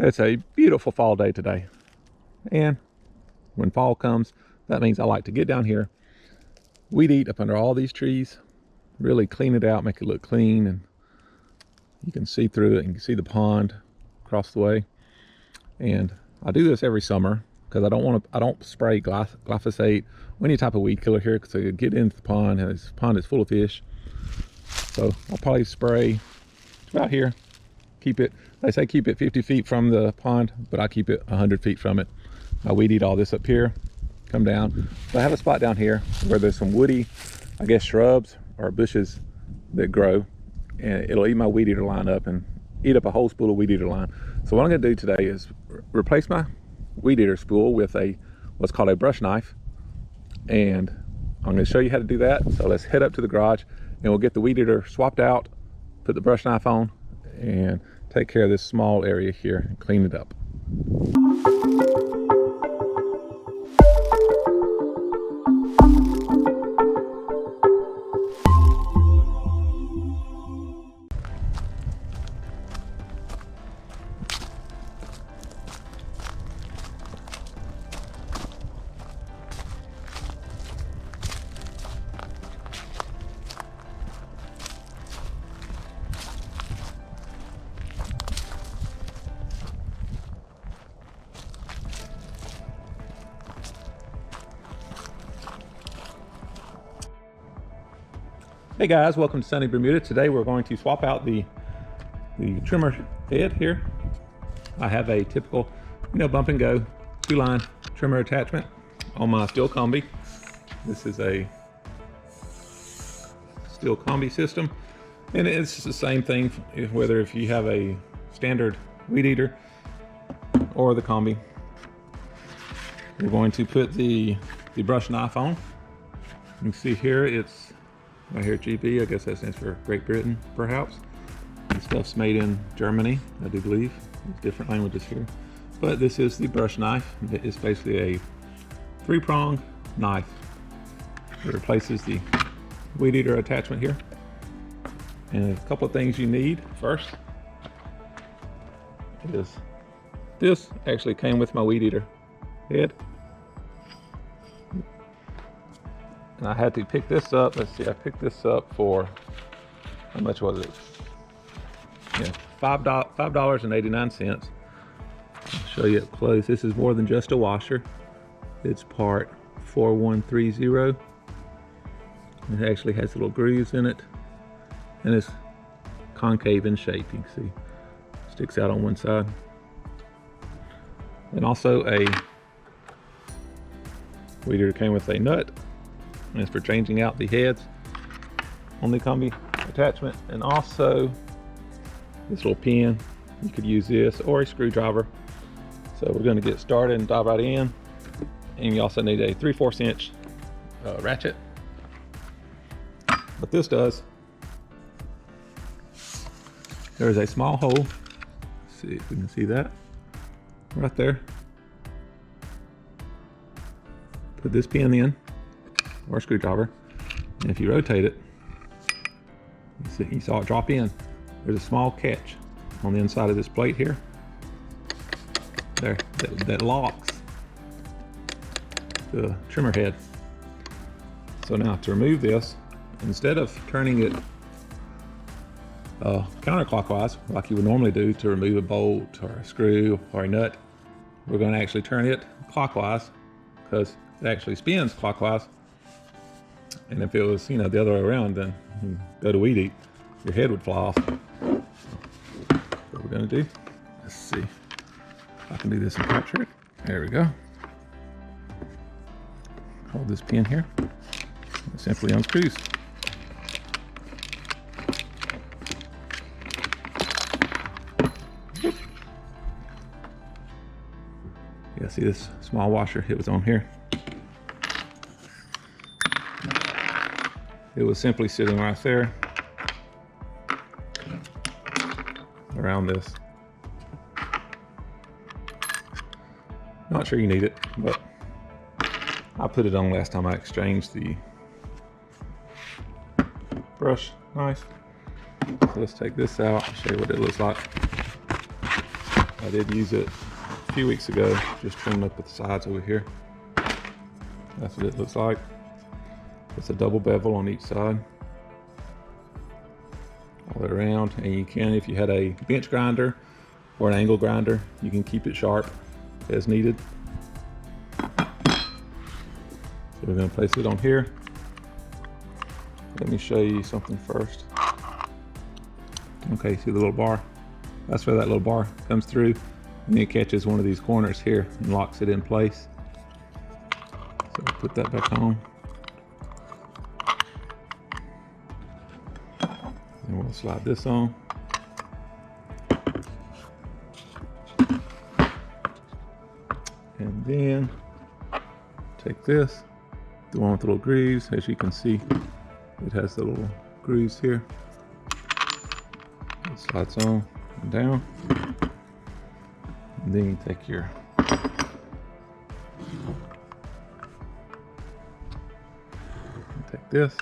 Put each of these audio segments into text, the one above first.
It's a beautiful fall day today, and when fall comes, that means I like to get down here, weed eat up under all these trees, really clean it out, make it look clean, and you can see through it and you can see the pond across the way. And I do this every summer because I don't spray glyphosate or any type of weed killer here, because I get into the pond and this pond is full of fish. So I'll probably spray about here. They say keep it 50 feet from the pond, but I keep it 100 feet from it. I weed eat all this up here, come down. So I have a spot down here where there's some woody, I guess, shrubs or bushes that grow, and it'll eat my weed eater line up and eat up a whole spool of weed eater line. So what I'm going to do today is replace my weed eater spool with what's called a brush knife, and I'm going to show you how to do that. So let's head up to the garage and we'll get the weed eater swapped out, put the brush knife on, and take care of this small area here and clean it up. Hey guys, welcome to sunny Bermuda. Today we're going to swap out the trimmer head here. I have a typical, bump and go 2-line trimmer attachment on my Stihl combi. This is a Stihl combi system, and it's the same thing whether if you have a standard weed eater or the combi. We're going to put the brush knife on. You can see here it's right here, GB, I guess that stands for Great Britain, perhaps. This stuff's made in Germany, I do believe. There's different languages here. But this is the brush knife. It's basically a 3-prong knife. It replaces the weed eater attachment here. And a couple of things you need first is this actually came with my weed eater head. And I had to pick this up. Let's see, I picked this up for, how much was it? Yeah, $5.89. I'll show you up close. This is more than just a washer. It's part 4130. It actually has little grooves in it, and it's concave in shape. You can see, sticks out on one side. And also a weed eater came with a nut. And it's for changing out the heads on the combi attachment, and also this little pin. You could use this or a screwdriver. So we're going to get started and dive right in. And you also need a 3/4 inch ratchet. What this does, there is a small hole. Let's see if we can see that right there. Put this pin in, or a screwdriver, and if you rotate it, you saw it drop in. There's a small catch on the inside of this plate here, there, that locks the trimmer head. So now to remove this, instead of turning it counterclockwise like you would normally do to remove a bolt or a screw or a nut, we're going to actually turn it clockwise, because it actually spins clockwise. And if it was, the other way around, then you go to weed eat, your head would fly off. So what we're gonna do, let's see if I can do this and capture it. There we go. Hold this pin here, and simply unscrews. Yeah, see this small washer? It was on here. It was simply sitting right there around this. Not sure you need it, but I put it on last time I exchanged the brush knife. So let's take this out and show you what it looks like. I did use it a few weeks ago, just trimmed up with the sides over here. That's what it looks like. It's a double bevel on each side. All the way around, and you can, if you had a bench grinder or an angle grinder, you can keep it sharp as needed. So we're going to place it on here. Let me show you something first. Okay, see the little bar? That's where that little bar comes through, and it catches one of these corners here and locks it in place. So put that back on. And we'll slide this on. And then take this, the one with the little grooves. As you can see, it has the little grooves here. It slides on and down. And then you take your this.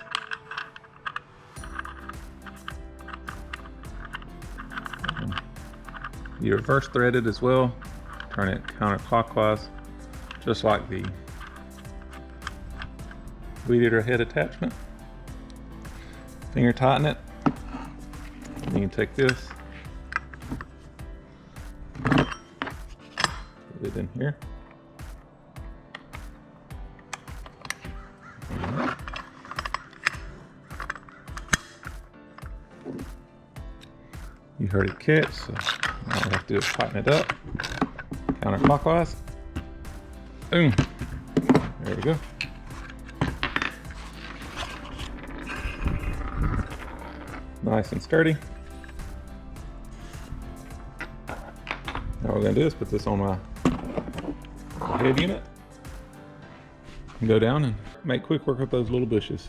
You reverse thread it as well. Turn it counterclockwise, just like the weed eater head attachment. Finger tighten it. And you can take this, put it in here. You heard it catch, so all I have to do is tighten it up, counterclockwise. Boom. There we go. Nice and sturdy. Now what we're going to do is put this on my head unit and go down and make quick work with those little bushes.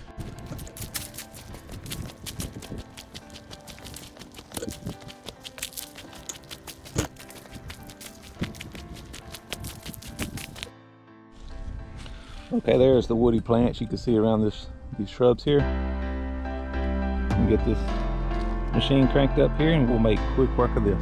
Okay, there's the woody plants you can see around these shrubs here. And get this machine cranked up here and we'll make quick work of this.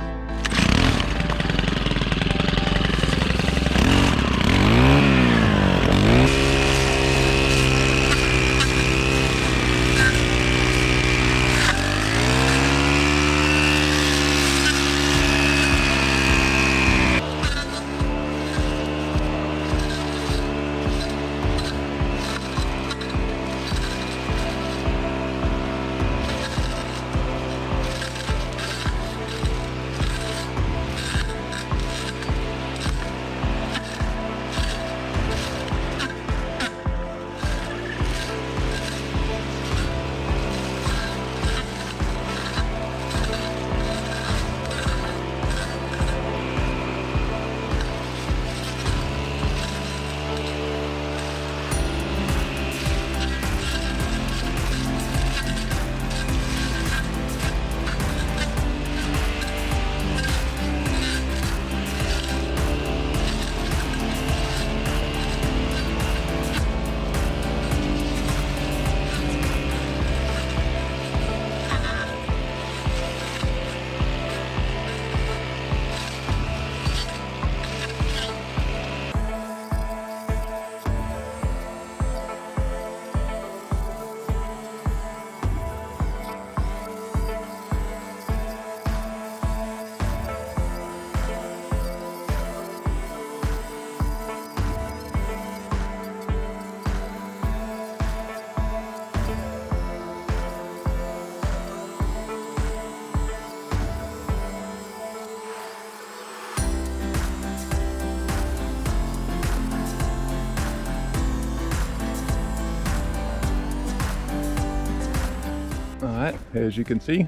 Alright, as you can see,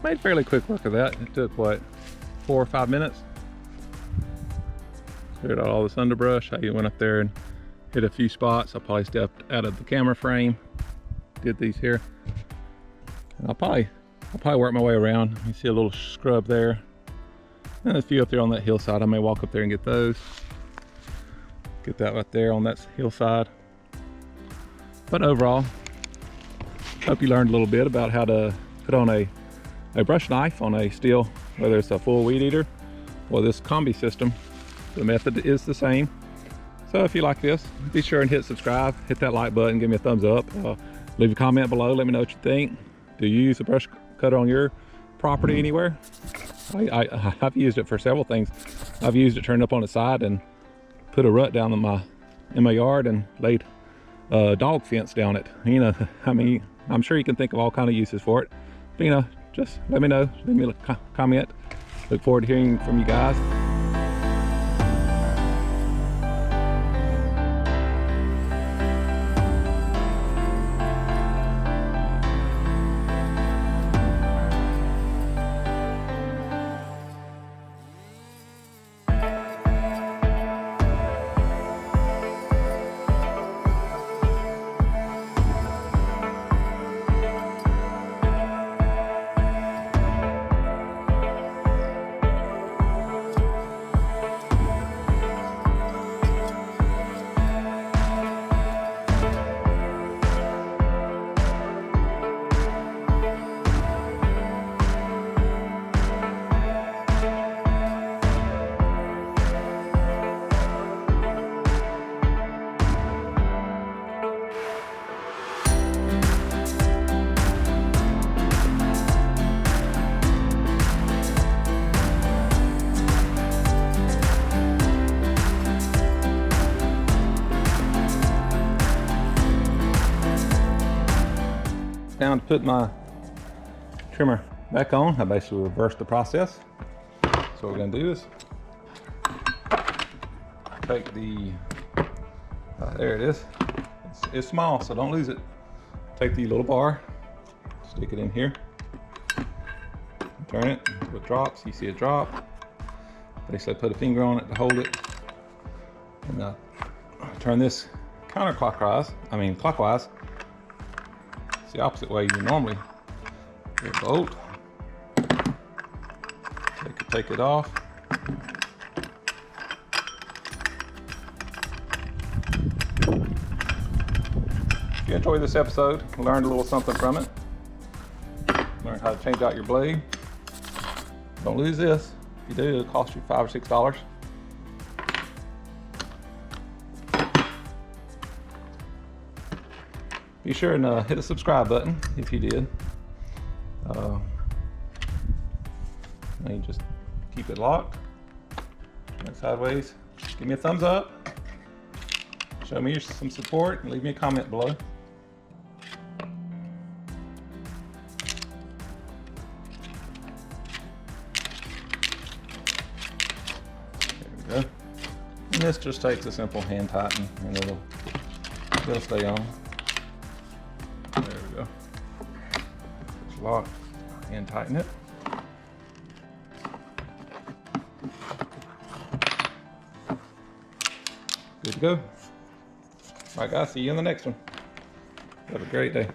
made fairly quick work of that. It took what, 4 or 5 minutes? Cleared out all this underbrush. I went up there and hit a few spots. I probably stepped out of the camera frame, did these here. And I'll probably work my way around. You see a little scrub there. And a few up there on that hillside. I may walk up there and get those. Get that right there on that hillside. But overall, hope you learned a little bit about how to put on a brush knife on a Stihl whether it's a full weed eater or this combi system, the method is the same. So if you like this, be sure and hit subscribe, hit that like button, give me a thumbs up, leave a comment below, let me know what you think. Do you use a brush cutter on your property anywhere? I've used it for several things. I've used it turned up on its side and put a rut down in my yard and laid a dog fence down it. You know, I mean, I'm sure you can think of all kind of uses for it. But, you know, just let me know, leave me a comment. Look forward to hearing from you guys. Now to put my trimmer back on, I basically reversed the process. So what we're going to do is take the, there it is. It's small, so don't lose it. Take the little bar, stick it in here, turn it, it drops, you see it drop. Basically put a finger on it to hold it. And turn this clockwise. It's the opposite way you normally do a bolt. Take it off. If you enjoyed this episode, learned a little something from it, learned how to change out your blade. Don't lose this. If you do, it'll cost you $5 or $6. Be sure and hit the subscribe button if you did. And you just keep it locked. Turn it sideways. Give me a thumbs up. Show me some support and leave me a comment below. There we go. And this just takes a simple hand tighten and it'll stay on. There we go. Just lock and tighten it. Good to go. All right, guys, see you in the next one. Have a great day.